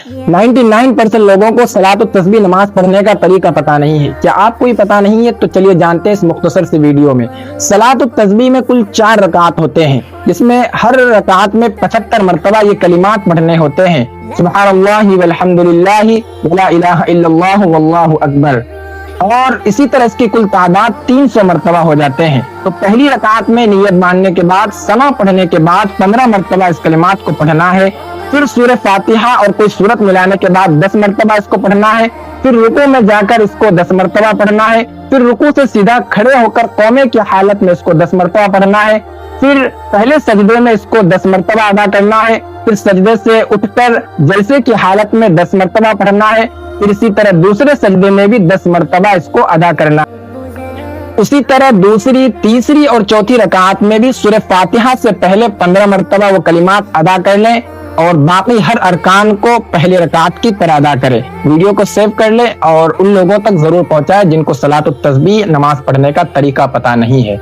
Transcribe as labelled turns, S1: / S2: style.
S1: 99% لوگوں کو صلاۃ التسبیح نماز پڑھنے کا طریقہ پتہ نہیں ہے۔ کیا آپ کو ہی پتہ نہیں ہے؟ تو چلیے جانتے ہیں اس مختصر سی ویڈیو میں۔ صلاۃ التسبیح میں کل 4 رکعات ہوتے ہیں، جس میں ہر رکعت میں 75 مرتبہ یہ کلمات پڑھنے ہوتے ہیں: سبحان اللہ والحمد للہ ولا الہ الا اللہ واللہ اکبر۔ اور اسی طرح اس کی کل تعداد 300 مرتبہ ہو جاتے ہیں۔ تو پہلی رکعت میں نیت باندھنے کے بعد ثنا پڑھنے کے بعد 15 مرتبہ اس کلمات کو پڑھنا ہے، پھر سورہ فاتحہ اور کوئی سورت ملانے کے بعد 10 مرتبہ اس کو پڑھنا ہے، پھر رکوع میں جا کر اس کو 10 مرتبہ پڑھنا ہے، پھر رکوع سے سیدھا کھڑے ہو کر قومے کی حالت میں اس کو 10 مرتبہ پڑھنا ہے، پھر پہلے سجدے میں اس کو 10 مرتبہ ادا کرنا ہے، پھر سجدے سے اٹھ کر جلسے کی حالت میں 10 مرتبہ پڑھنا ہے، پھر اسی طرح دوسرے سجدے میں بھی 10 مرتبہ اس کو ادا کرنا ہے۔ اسی طرح دوسری، تیسری اور چوتھی رکعات میں بھی سورہ فاتحہ سے پہلے 15 مرتبہ وہ کلمات ادا کر لیں اور باقی ہر ارکان کو پہلے رکعت کی طرح ادا کریں۔ ویڈیو کو سیو کر لیں اور ان لوگوں تک ضرور پہنچائیں جن کو صلاۃ التسبیح نماز پڑھنے کا طریقہ پتہ نہیں ہے۔